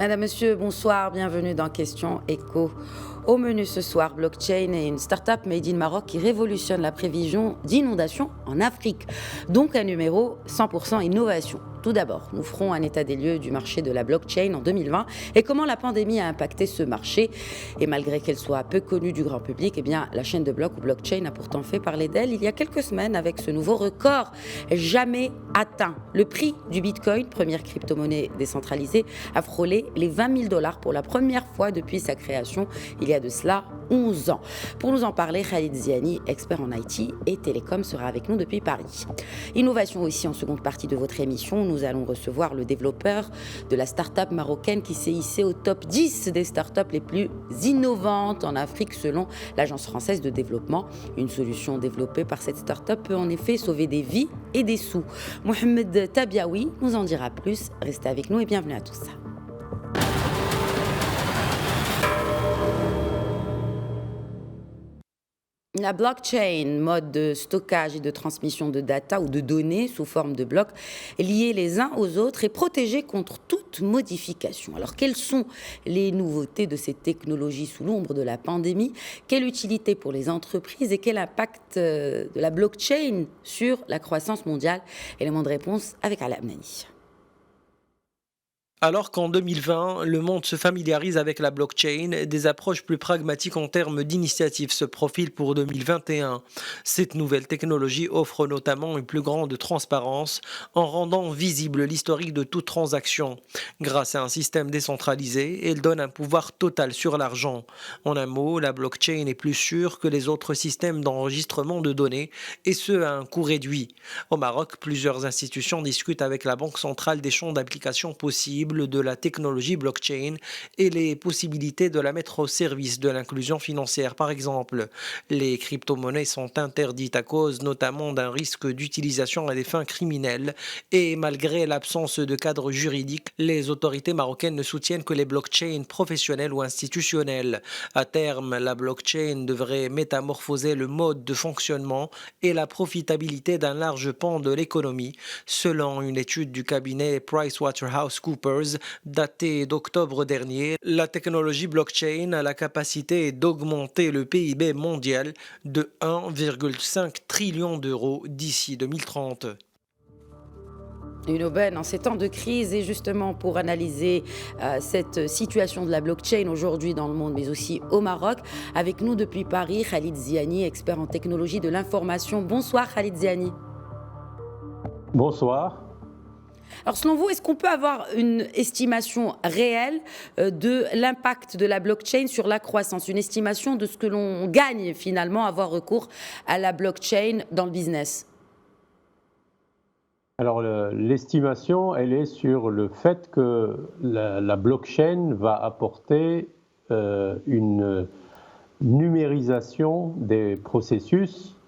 Madame, Monsieur, bonsoir, bienvenue dans Question Éco. Au menu ce soir, blockchain et une start-up made in Maroc qui révolutionne la prévision d'inondations en Afrique. Donc un numéro 100% innovation. Tout d'abord, nous ferons un état des lieux du marché de la blockchain en 2020 et comment la pandémie a impacté ce marché. Et malgré qu'elle soit peu connue du grand public, eh bien, la chaîne de blocs ou blockchain a pourtant fait parler d'elle il y a quelques semaines avec ce nouveau record jamais atteint. Le prix du Bitcoin, première crypto-monnaie décentralisée, a frôlé les 20 000 $ pour la première fois depuis sa création il y a de cela 11 ans. Pour nous en parler, Khalid Ziani, expert en IT et télécom, sera avec nous depuis Paris. Innovation aussi en seconde partie de votre émission. Nous allons recevoir le développeur de la start-up marocaine qui s'est hissé au top 10 des start-up les plus innovantes en Afrique selon l'Agence française de développement. Une solution développée par cette start-up peut en effet sauver des vies et des sous. Mohamed Tabiaoui nous en dira plus. Restez avec nous et bienvenue à tous. La blockchain, mode de stockage et de transmission de data ou de données sous forme de blocs liés les uns aux autres et protégés contre toute modification. Alors, quelles sont les nouveautés de ces technologies sous l'ombre de la pandémie? Quelle utilité pour les entreprises et quel impact de la blockchain sur la croissance mondiale? Élément de réponse avec Ala Amnani. Alors qu'en 2020, le monde se familiarise avec la blockchain, des approches plus pragmatiques en termes d'initiatives se profilent pour 2021. Cette nouvelle technologie offre notamment une plus grande transparence en rendant visible l'historique de toute transaction. Grâce à un système décentralisé, elle donne un pouvoir total sur l'argent. En un mot, la blockchain est plus sûre que les autres systèmes d'enregistrement de données, et ce à un coût réduit. Au Maroc, plusieurs institutions discutent avec la Banque centrale des champs d'application possibles de la technologie blockchain et les possibilités de la mettre au service de l'inclusion financière. Par exemple, les crypto-monnaies sont interdites à cause notamment d'un risque d'utilisation à des fins criminelles et malgré l'absence de cadre juridique, les autorités marocaines ne soutiennent que les blockchains professionnelles ou institutionnelles. À terme, la blockchain devrait métamorphoser le mode de fonctionnement et la profitabilité d'un large pan de l'économie, selon une étude du cabinet PricewaterhouseCoopers datée d'octobre dernier. La technologie blockchain a la capacité d'augmenter le PIB mondial de 1,5 trillion d'euros d'ici 2030. Une aubaine en ces temps de crise et justement pour analyser cette situation de la blockchain aujourd'hui dans le monde mais aussi au Maroc, avec nous depuis Paris, Khalid Ziani, expert en technologie de l'information. Bonsoir Khalid Ziani. Bonsoir. Alors selon vous, est-ce qu'on peut avoir une estimation réelle de l'impact de la blockchain sur la croissance, une estimation de ce que l'on gagne finalement à avoir recours à la blockchain dans le business? Alors l'estimation, elle est sur le fait que la blockchain va apporter une numérisation des processus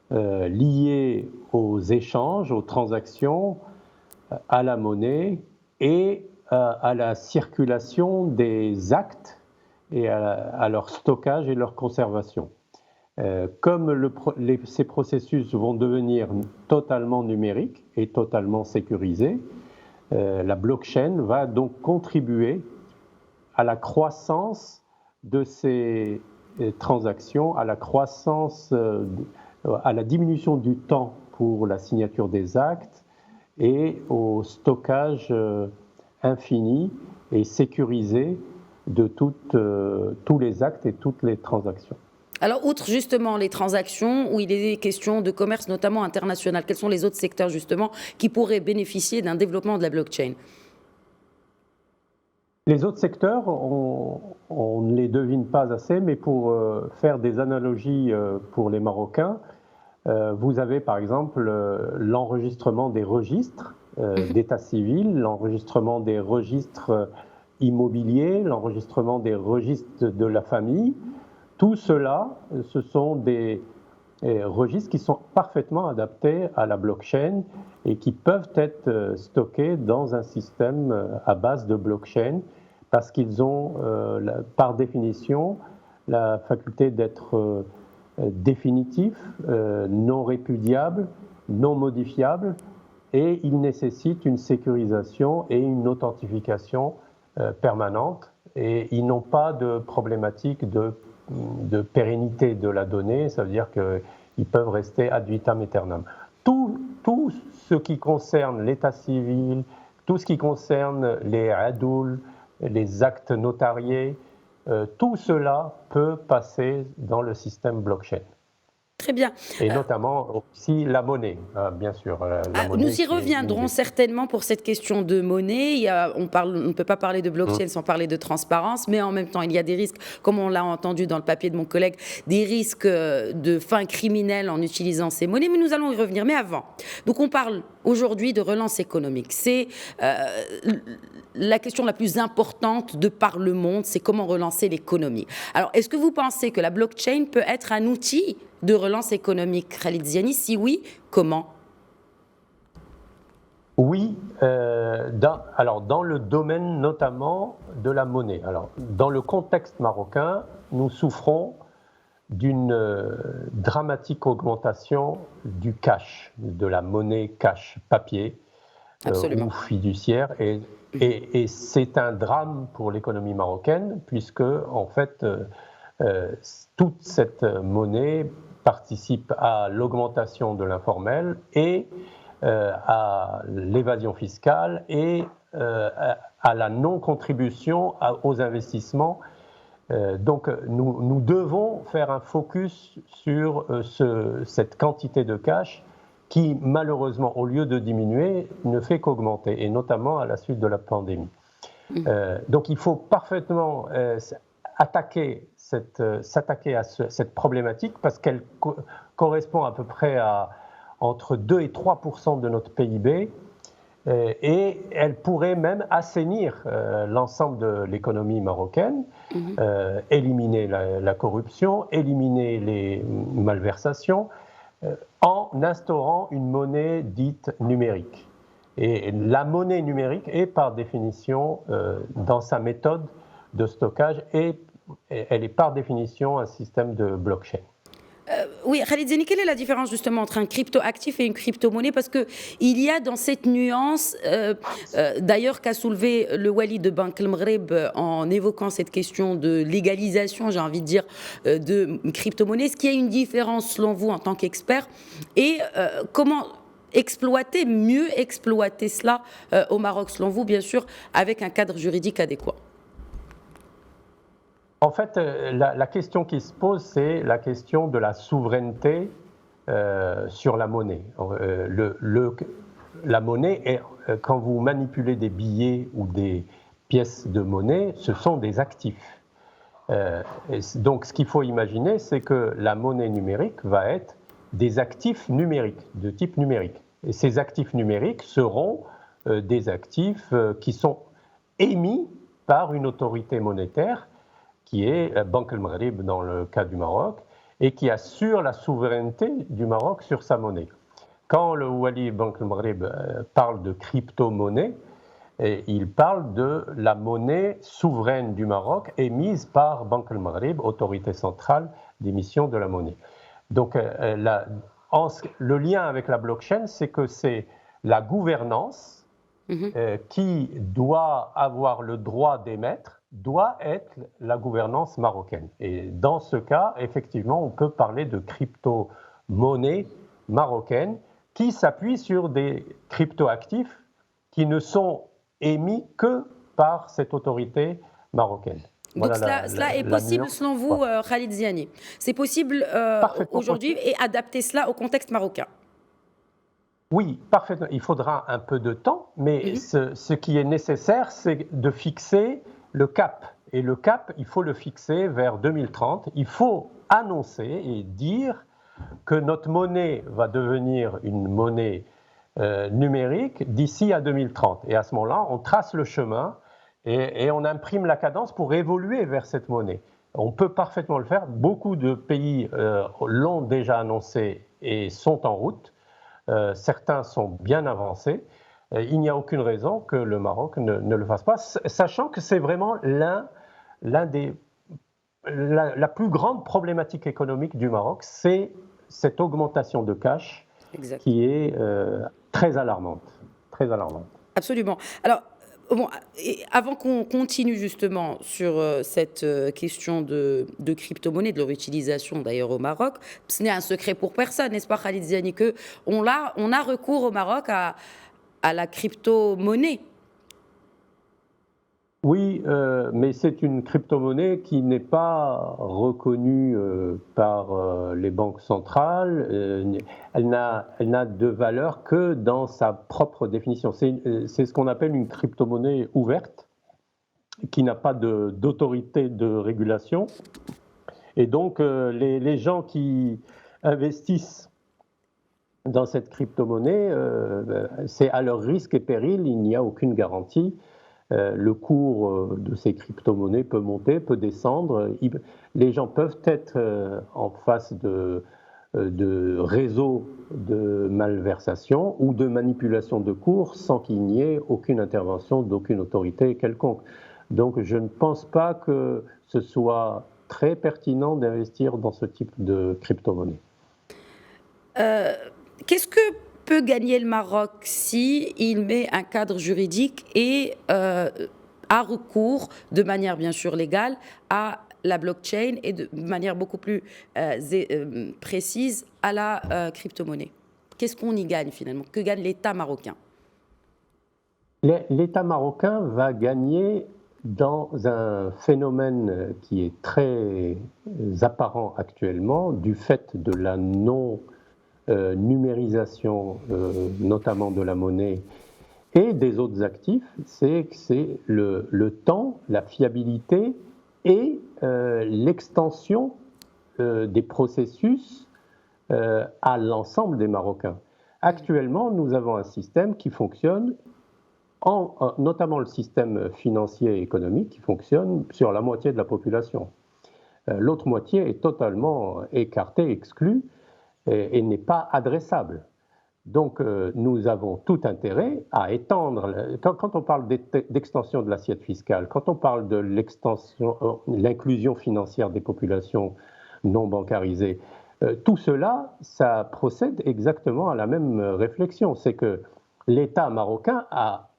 liés aux échanges, aux transactions, à la monnaie et à la circulation des actes et à leur stockage et leur conservation. Comme ces processus vont devenir totalement numériques et totalement sécurisés, la blockchain va donc contribuer à la croissance de ces transactions, à la croissance, à la diminution du temps pour la signature des actes et au stockage infini et sécurisé de tous les actes et toutes les transactions. Alors, outre justement les transactions, où il est question de commerce notamment international, quels sont les autres secteurs justement qui pourraient bénéficier d'un développement de la blockchain? Les autres secteurs, on ne les devine pas assez, mais pour faire des analogies pour les Marocains, vous avez par exemple l'enregistrement des registres d'état civil, l'enregistrement des registres immobiliers, l'enregistrement des registres de la famille. Tout cela, ce sont des registres qui sont parfaitement adaptés à la blockchain et qui peuvent être stockés dans un système à base de blockchain parce qu'ils ont, par définition, la faculté d'être définitifs, non répudiables, non modifiables et ils nécessitent une sécurisation et une authentification permanente et ils n'ont pas de problématique de pérennité de la donnée, ça veut dire qu'ils peuvent rester ad vitam aeternam. Tout ce qui concerne l'état civil, tout ce qui concerne les adoul, les actes notariés, tout cela peut passer dans le système blockchain. Très bien. Et notamment aussi la monnaie, bien sûr. Monnaie nous y reviendrons certainement pour cette question de monnaie. On ne peut pas parler de blockchain sans parler de transparence, mais en même temps, il y a des risques, comme on l'a entendu dans le papier de mon collègue, des risques de fins criminelles en utilisant ces monnaies, mais nous allons y revenir. Mais avant, donc on parle aujourd'hui de relance économique. C'est la question la plus importante de par le monde, c'est comment relancer l'économie. Alors, est-ce que vous pensez que la blockchain peut être un outil de relance économique, Khalid Ziani? Si oui, comment? Oui, alors dans le domaine notamment de la monnaie. Alors, dans le contexte marocain, nous souffrons d'une dramatique augmentation du cash, de la monnaie cash, papier ou fiduciaire. Et c'est un drame pour l'économie marocaine, puisque en fait, toute cette monnaie participe à l'augmentation de l'informel et à l'évasion fiscale et à la non-contribution aux investissements. Donc nous devons faire un focus sur cette quantité de cash qui, malheureusement, au lieu de diminuer, ne fait qu'augmenter, et notamment à la suite de la pandémie. Donc il faut parfaitement s'attaquer à cette problématique parce qu'elle correspond à peu près à entre 2 et 3% de notre PIB et elle pourrait même assainir l'ensemble de l'économie marocaine, éliminer la corruption, éliminer les malversations en instaurant une monnaie dite numérique. Et la monnaie numérique est par définition, dans sa méthode de stockage, elle est par définition un système de blockchain. Oui, Khalid Ziani, quelle est la différence justement entre un crypto-actif et une crypto-monnaie? Parce qu'il y a dans cette nuance, d'ailleurs qu'a soulevé le Wali de Banque El Maghreb en évoquant cette question de légalisation, j'ai envie de dire, de crypto-monnaie. Est-ce qu'il y a une différence selon vous en tant qu'expert? Et comment mieux exploiter cela au Maroc selon vous, bien sûr, avec un cadre juridique adéquat? En fait, la question qui se pose, c'est la question de la souveraineté sur la monnaie. La monnaie, quand vous manipulez des billets ou des pièces de monnaie, ce sont des actifs. Donc, ce qu'il faut imaginer, c'est que la monnaie numérique va être des actifs numériques, de type numérique. Et ces actifs numériques seront des actifs qui sont émis par une autorité monétaire qui est Banque El Maghreb dans le cas du Maroc, et qui assure la souveraineté du Maroc sur sa monnaie. Quand le Wali Banque El Maghreb parle de crypto-monnaie, il parle de la monnaie souveraine du Maroc émise par Banque El Maghreb, autorité centrale d'émission de la monnaie. Donc le lien avec la blockchain, c'est que c'est la gouvernance qui doit avoir le droit d'émettre, doit être la gouvernance marocaine. Et dans ce cas, effectivement, on peut parler de crypto-monnaie marocaine qui s'appuie sur des crypto-actifs qui ne sont émis que par cette autorité marocaine. Donc voilà cela est possible selon vous, Khalid Ziani? C'est possible aujourd'hui et adapter cela au contexte marocain? Oui, parfaitement. Il faudra un peu de temps, mais ce qui est nécessaire, c'est de fixer le cap. Et le cap, il faut le fixer vers 2030. Il faut annoncer et dire que notre monnaie va devenir une monnaie numérique d'ici à 2030. Et à ce moment-là, on trace le chemin et on imprime la cadence pour évoluer vers cette monnaie. On peut parfaitement le faire. Beaucoup de pays l'ont déjà annoncé et sont en route. Certains sont bien avancés. Il n'y a aucune raison que le Maroc ne le fasse pas, sachant que c'est vraiment la plus grande problématique économique du Maroc, c'est cette augmentation de cash qui est très alarmante. Absolument. Alors, Bon, et avant qu'on continue justement sur cette question de crypto-monnaie, de leur utilisation d'ailleurs au Maroc, ce n'est un secret pour personne, n'est-ce pas, Khalid Ziani, que on a recours au Maroc à la crypto-monnaie. Oui, mais c'est une crypto-monnaie qui n'est pas reconnue par les banques centrales. Elle n'a de valeur que dans sa propre définition. C'est ce qu'on appelle une crypto-monnaie ouverte, qui n'a pas d'autorité de régulation. Et donc, les gens qui investissent dans cette crypto-monnaie, c'est à leur risque et péril, il n'y a aucune garantie. Le cours de ces crypto-monnaies peut monter, peut descendre. Les gens peuvent être en face de réseaux de malversation ou de manipulation de cours sans qu'il n'y ait aucune intervention d'aucune autorité quelconque. Donc je ne pense pas que ce soit très pertinent d'investir dans ce type de crypto-monnaie. Qu'est-ce que peut gagner le Maroc si il met un cadre juridique et a recours de manière bien sûr légale à la blockchain et de manière beaucoup plus précise à la crypto-monnaie? Qu'est-ce qu'on y gagne finalement? Que gagne l'État marocain? L'État marocain va gagner dans un phénomène qui est très apparent actuellement du fait de la numérisation, notamment de la monnaie et des autres actifs, c'est le temps, la fiabilité et l'extension des processus à l'ensemble des Marocains. Actuellement, nous avons un système qui fonctionne, notamment le système financier et économique, qui fonctionne sur la moitié de la population. L'autre moitié est totalement écartée, exclue, et n'est pas adressable. Donc nous avons tout intérêt à étendre, quand on parle d'extension de l'assiette fiscale, quand on parle de l'inclusion financière des populations non bancarisées, tout cela, ça procède exactement à la même réflexion. C'est que l'État marocain a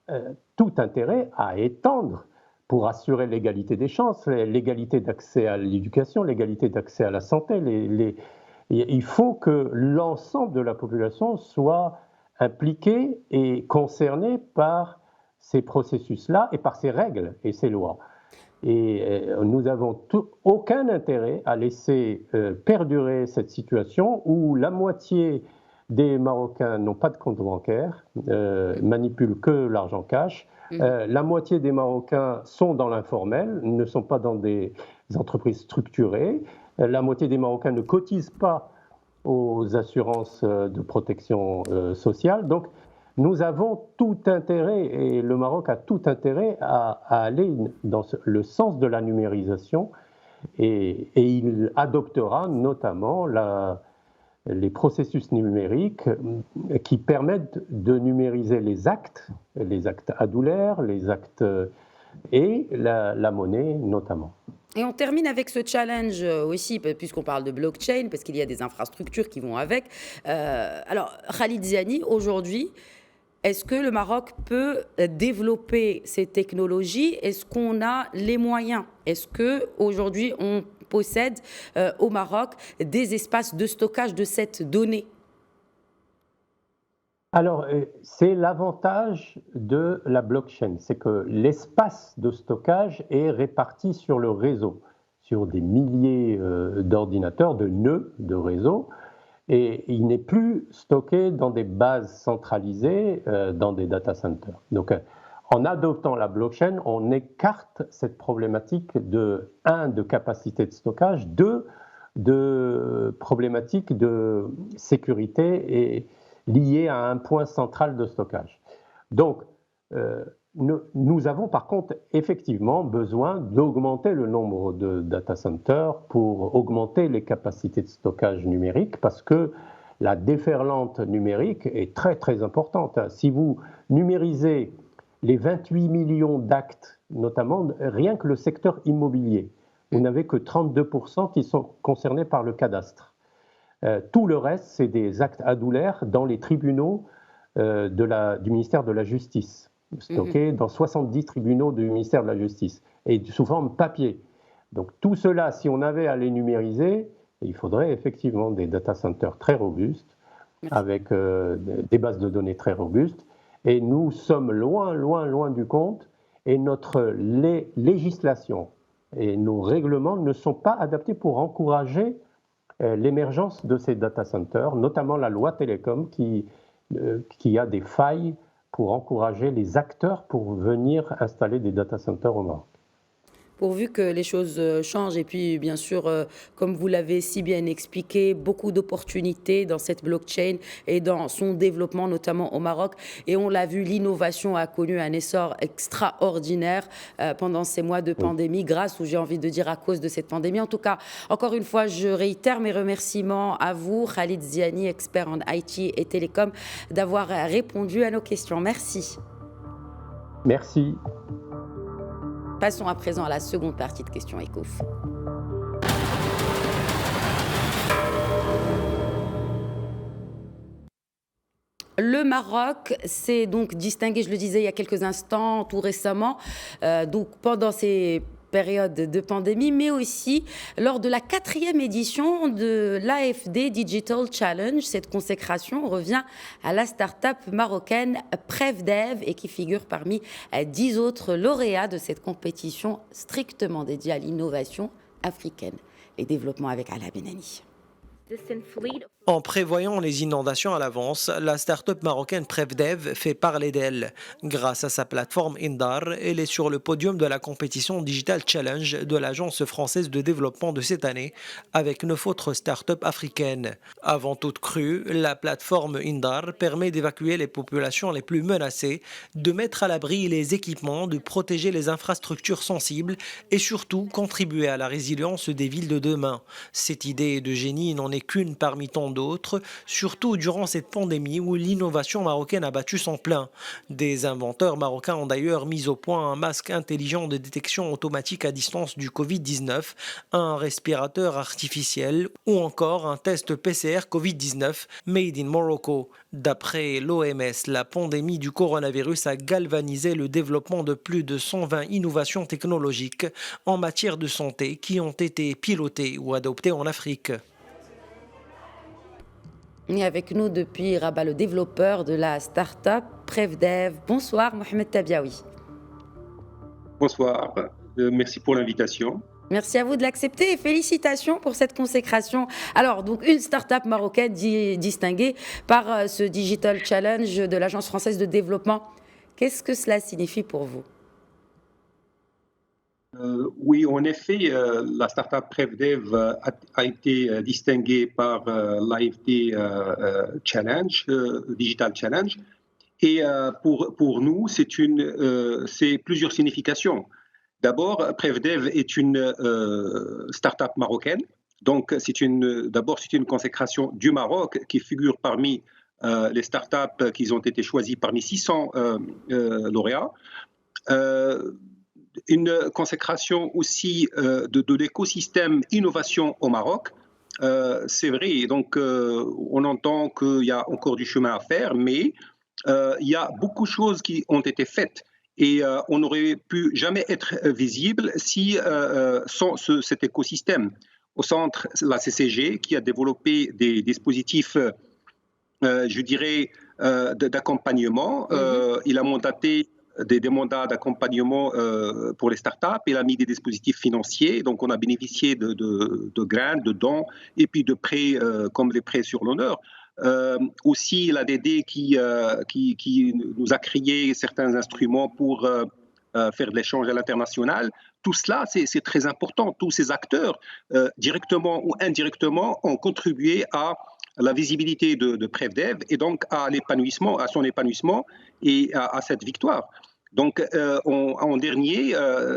tout intérêt à étendre pour assurer l'égalité des chances, l'égalité d'accès à l'éducation, l'égalité d'accès à la santé, il faut que l'ensemble de la population soit impliquée et concernée par ces processus-là et par ces règles et ces lois. Et nous n'avons aucun intérêt à laisser perdurer cette situation où la moitié des Marocains n'ont pas de compte bancaire, manipulent que l'argent cash. La moitié des Marocains sont dans l'informel, ne sont pas dans des entreprises structurées. La moitié des Marocains ne cotisent pas aux assurances de protection sociale. Donc, nous avons tout intérêt, et le Maroc a tout intérêt à aller dans le sens de la numérisation, et il adoptera notamment les processus numériques qui permettent de numériser les actes adulaires, les actes et la monnaie notamment. Et on termine avec ce challenge aussi, puisqu'on parle de blockchain, parce qu'il y a des infrastructures qui vont avec. Alors, Khalid Ziani, aujourd'hui, est-ce que le Maroc peut développer ces technologies? Est-ce qu'on a les moyens? Est-ce qu'aujourd'hui, on possède au Maroc des espaces de stockage de cette donnée? Alors, c'est l'avantage de la blockchain, c'est que l'espace de stockage est réparti sur le réseau, sur des milliers d'ordinateurs, de nœuds de réseau, et il n'est plus stocké dans des bases centralisées, dans des data centers. Donc, en adoptant la blockchain, on écarte cette problématique de capacité de stockage, de problématique de sécurité et liées à un point central de stockage. Donc, nous avons par contre effectivement besoin d'augmenter le nombre de data centers pour augmenter les capacités de stockage numérique, parce que la déferlante numérique est très très importante. Si vous numérisez les 28 millions d'actes, notamment rien que le secteur immobilier, vous n'avez que 32% qui sont concernés par le cadastre. Tout le reste, c'est des actes adulaires dans les tribunaux du ministère de la Justice. stockés dans 70 tribunaux du ministère de la Justice, et sous forme papier. Donc tout cela, si on avait à les numériser, il faudrait effectivement des data centers très robustes, avec des bases de données très robustes, et nous sommes loin du compte, et notre législation et nos règlements ne sont pas adaptés pour encourager l'émergence de ces data centers, notamment la loi télécom qui a des failles pour encourager les acteurs pour venir installer des data centers au Maroc. Pourvu que les choses changent. Et puis, bien sûr, comme vous l'avez si bien expliqué, beaucoup d'opportunités dans cette blockchain et dans son développement, notamment au Maroc. Et on l'a vu, l'innovation a connu un essor extraordinaire pendant ces mois de pandémie, grâce, ou j'ai envie de dire à cause de cette pandémie. En tout cas, encore une fois, je réitère mes remerciements à vous, Khalid Ziani, expert en IT et télécom, d'avoir répondu à nos questions. Merci. Merci. Passons à présent à la seconde partie de Questions Éco. Le Maroc s'est donc distingué, je le disais il y a quelques instants, tout récemment, donc pendant ces période de pandémie, mais aussi lors de la 4e édition de l'AFD Digital Challenge. Cette consécration revient à la start-up marocaine PrevDev et qui figure parmi 10 autres lauréats de cette compétition strictement dédiée à l'innovation africaine. Les développements avec Ala Benani. En prévoyant les inondations à l'avance, la start-up marocaine PrevDev fait parler d'elle. Grâce à sa plateforme Indar, elle est sur le podium de la compétition Digital Challenge de l'Agence française de développement de cette année, avec 9 autres start-up africaines. Avant toute crue, la plateforme Indar permet d'évacuer les populations les plus menacées, de mettre à l'abri les équipements, de protéger les infrastructures sensibles et surtout contribuer à la résilience des villes de demain. Cette idée de génie n'en est qu'une parmi tant d'autres, surtout durant cette pandémie où l'innovation marocaine a battu son plein. Des inventeurs marocains ont d'ailleurs mis au point un masque intelligent de détection automatique à distance du Covid-19, un respirateur artificiel ou encore un test PCR Covid-19 made in Morocco. D'après l'OMS, la pandémie du coronavirus a galvanisé le développement de plus de 120 innovations technologiques en matière de santé qui ont été pilotées ou adoptées en Afrique. Et avec nous depuis Rabat, le développeur de la start-up PrevDev. Bonsoir Mohamed Tabiaoui. Bonsoir, merci pour l'invitation. Merci à vous de l'accepter et félicitations pour cette consécration. Alors, donc une start-up marocaine distinguée par ce Digital Challenge de l'Agence française de développement. Qu'est-ce que cela signifie pour vous ? Oui, en effet, la startup PrevDev a été distinguée par l'AFD Challenge, Digital Challenge. Et pour nous, c'est plusieurs significations. D'abord, PrevDev est une startup marocaine. Donc, c'est une consécration du Maroc qui figure parmi les startups qui ont été choisies parmi 600 lauréats. Une consécration aussi de l'écosystème innovation au Maroc. C'est vrai, donc on entend qu'il y a encore du chemin à faire, mais il y a beaucoup de choses qui ont été faites et on n'aurait pu jamais être visible sans cet écosystème. Au centre, la CCG qui a développé des dispositifs, je dirais, d'accompagnement. Il a mandaté des mandats d'accompagnement pour les startups. Il a mis des dispositifs financiers. Donc, on a bénéficié de grains, de dons et puis de prêts comme les prêts sur l'honneur. Aussi, l'ADD qui nous a créé certains instruments pour faire de l'échange à l'international. Tout cela, c'est très important. Tous ces acteurs, directement ou indirectement, ont contribué à la visibilité de PrevDev et donc à son épanouissement et à cette victoire. Donc, en dernier,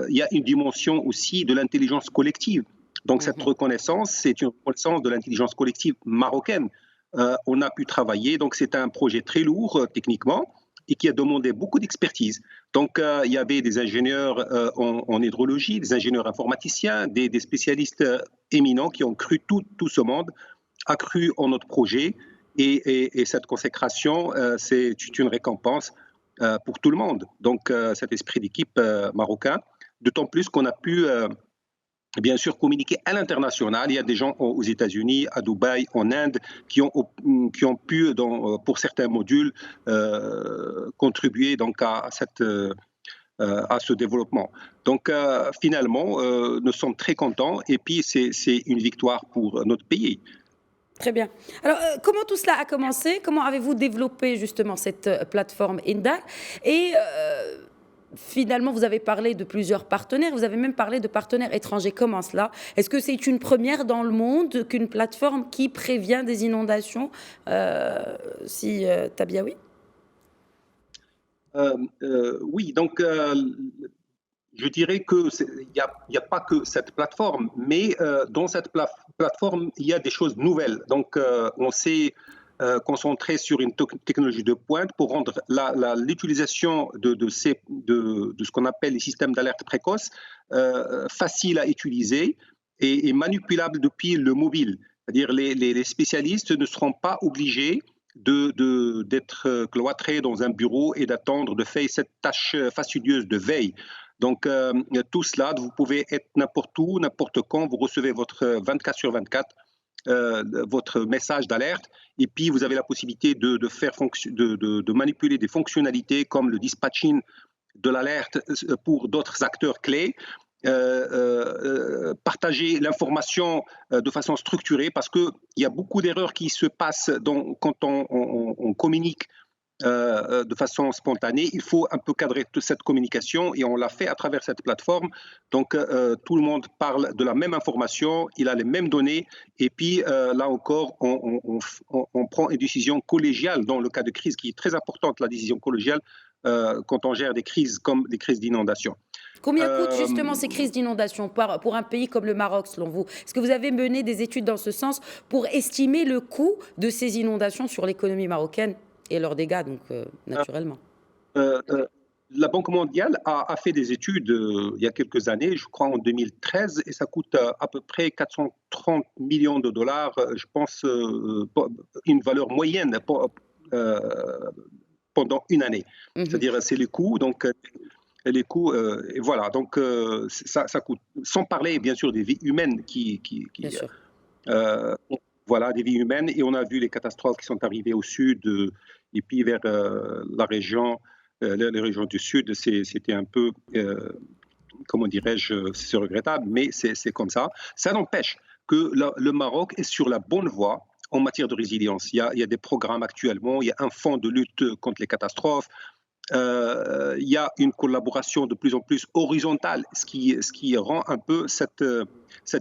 il y a une dimension aussi de l'intelligence collective. Donc, cette reconnaissance, c'est une reconnaissance de l'intelligence collective marocaine. On a pu travailler, donc c'est un projet très lourd techniquement et qui a demandé beaucoup d'expertise. Donc, il y avait des ingénieurs en hydrologie, des ingénieurs informaticiens, des spécialistes éminents qui ont cru tout ce monde a cru en notre projet et cette consécration, c'est une récompense pour tout le monde. Donc, cet esprit d'équipe marocain, d'autant plus qu'on a pu bien sûr communiquer à l'international. Il y a des gens aux États-Unis, à Dubaï, en Inde, qui ont pu, pour certains modules, contribuer donc à ce développement. Donc finalement, nous sommes très contents et puis c'est une victoire pour notre pays. Très bien. Alors, comment tout cela a commencé? Comment avez-vous développé justement cette plateforme Indal? Et finalement, vous avez parlé de plusieurs partenaires, vous avez même parlé de partenaires étrangers. Comment cela? Est-ce que c'est une première dans le monde qu'une plateforme qui prévient des inondations, Tabiaoui? Oui, donc je dirais qu'il n'y a pas que cette plateforme, mais dans cette plateforme, il y a des choses nouvelles. Donc, on s'est concentré sur une technologie de pointe pour rendre l'utilisation de ce qu'on appelle les systèmes d'alerte précoce facile à utiliser et manipulable depuis le mobile. C'est-à-dire les spécialistes ne seront pas obligés d'être cloîtrés dans un bureau et d'attendre de faire cette tâche fastidieuse de veille. Donc, tout cela, vous pouvez être n'importe où, n'importe quand, vous recevez votre 24 sur 24, votre message d'alerte, et puis vous avez la possibilité de manipuler des fonctionnalités comme le dispatching de l'alerte pour d'autres acteurs clés, partager l'information de façon structurée, parce qu'il y a beaucoup d'erreurs qui se passent quand on communique de façon spontanée. Il faut un peu cadrer toute cette communication et on l'a fait à travers cette plateforme. Donc, tout le monde parle de la même information, il a les mêmes données et puis là encore, on prend une décision collégiale dans le cas de crise qui est très importante, la décision collégiale, quand on gère des crises comme des crises d'inondation. Combien coûtent justement ces crises d'inondation pour un pays comme le Maroc, selon vous? Est-ce que vous avez mené des études dans ce sens pour estimer le coût de ces inondations sur l'économie marocaine et leurs dégâts, donc naturellement? La Banque mondiale a fait des études il y a quelques années, je crois en 2013, et ça coûte à peu près 430 millions de dollars, je pense, une valeur moyenne pendant une année. C'est-à-dire, c'est les coûts, donc les coûts, et voilà, donc ça coûte, sans parler bien sûr des vies humaines Bien sûr. voilà, des vies humaines, et on a vu les catastrophes qui sont arrivées au sud, et puis vers la région, les régions du sud, c'était un peu, comment dirais-je, c'est regrettable, mais c'est comme ça. Ça n'empêche que le Maroc est sur la bonne voie en matière de résilience. Il y a des programmes actuellement, il y a un fonds de lutte contre les catastrophes, il y a une collaboration de plus en plus horizontale, ce qui rend un peu cette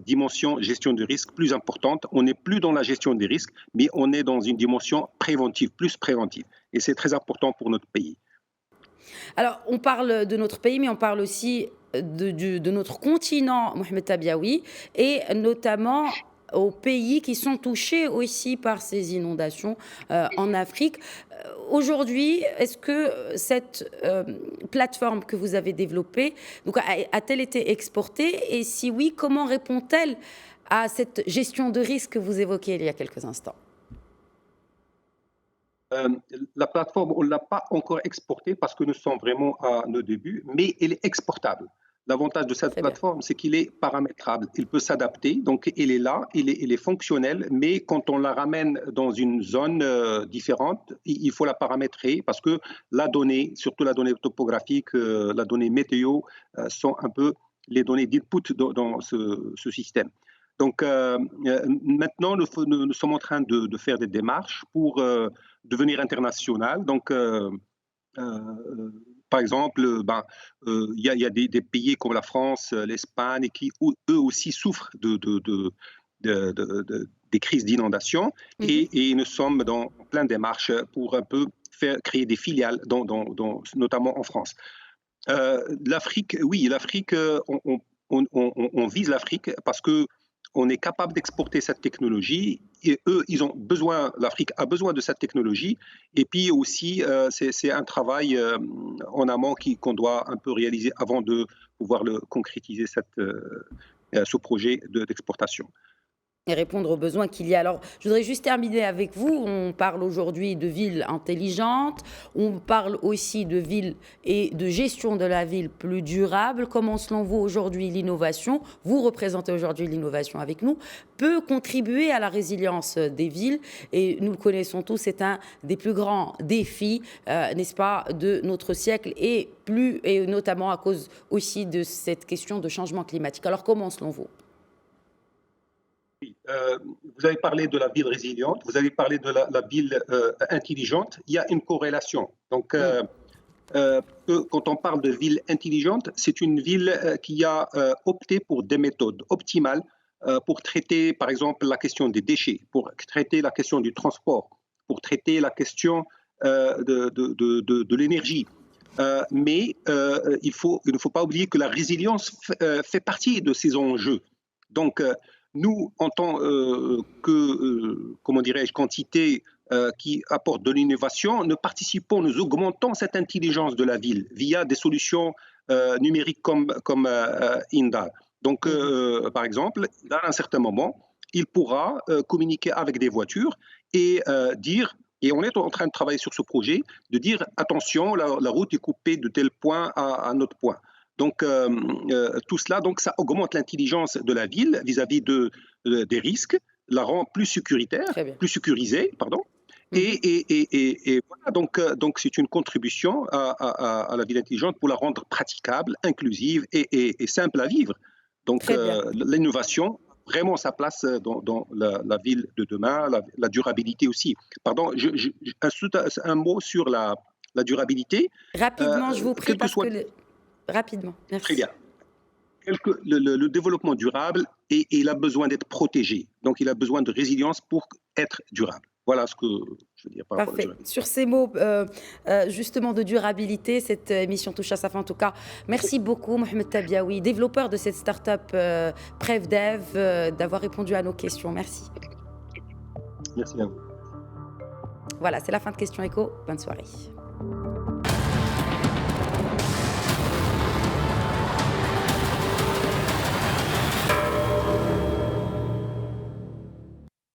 dimension gestion de risque plus importante. On n'est plus dans la gestion des risques, mais on est dans une dimension préventive, plus préventive. Et c'est très important pour notre pays. Alors, on parle de notre pays, mais on parle aussi de notre continent, Mohamed Tabiaoui, et notamment aux pays qui sont touchés aussi par ces inondations en Afrique. Aujourd'hui, est-ce que cette plateforme que vous avez développée a-t-elle été exportée? Et si oui, comment répond-elle à cette gestion de risque que vous évoquiez il y a quelques instants? La plateforme, on ne l'a pas encore exportée parce que nous sommes vraiment à nos débuts, mais elle est exportable. L'avantage de cette plateforme, c'est qu'il est paramétrable. Il peut s'adapter, donc il est là, il est fonctionnel, mais quand on la ramène dans une zone différente, il faut la paramétrer parce que la donnée, surtout la donnée topographique, la donnée météo, sont un peu les données d'input dans ce système. Donc maintenant, nous sommes en train de faire des démarches pour devenir international. Donc, par exemple, il y a des pays comme la France, l'Espagne, qui eux aussi souffrent des crises d'inondation. Et nous sommes dans plein de démarches pour un peu créer des filiales, notamment en France. L'Afrique, oui, l'Afrique, on vise l'Afrique parce que on est capable d'exporter cette technologie et eux, l'Afrique a besoin de cette technologie. Et puis aussi, c'est un travail en amont qu'on doit un peu réaliser avant de pouvoir concrétiser ce projet d'exportation. et répondre aux besoins qu'il y a. Alors, je voudrais juste terminer avec vous. On parle aujourd'hui de villes intelligentes, on parle aussi de villes et de gestion de la ville plus durable. Comment, selon vous, aujourd'hui, l'innovation, vous représentez aujourd'hui l'innovation avec nous, peut contribuer à la résilience des villes? Et nous le connaissons tous, c'est un des plus grands défis, n'est-ce pas, de notre siècle, et notamment à cause aussi de cette question de changement climatique. Alors, comment, selon vous? Vous avez parlé de la ville résiliente, vous avez parlé de la ville intelligente. Il y a une corrélation. Donc, quand on parle de ville intelligente, c'est une ville qui a opté pour des méthodes optimales pour traiter, par exemple, la question des déchets, pour traiter la question du transport, pour traiter la question de l'énergie. Mais il ne faut pas oublier que la résilience fait partie de ces enjeux. Donc, nous, en tant comment dirais-je, quantité qui apporte de l'innovation, nous participons, nous augmentons cette intelligence de la ville via des solutions numériques comme INDA. Donc, par exemple, à un certain moment, il pourra communiquer avec des voitures et dire, et on est en train de travailler sur ce projet, de dire attention, la route est coupée de tel point à un autre point. Donc, tout cela, donc, ça augmente l'intelligence de la ville vis-à-vis des risques, la rend plus sécuritaire, plus sécurisée, pardon. Et voilà, donc c'est une contribution à la ville intelligente pour la rendre praticable, inclusive et simple à vivre. Donc, l'innovation, vraiment sa place dans la ville de demain, la durabilité aussi. Pardon, un mot sur la durabilité. Rapidement, je vous prie, parce que... Rapidement, merci. Très bien. Le développement durable, il a besoin d'être protégé. Donc, il a besoin de résilience pour être durable. Voilà ce que je veux dire par rapport à la durabilité. Sur ces mots, justement, de durabilité, cette émission touche à sa fin en tout cas. Merci beaucoup, Mohamed Tabiaoui, développeur de cette start-up PrevDev, d'avoir répondu à nos questions. Merci. Merci à vous. Voilà, c'est la fin de Question Écho. Bonne soirée.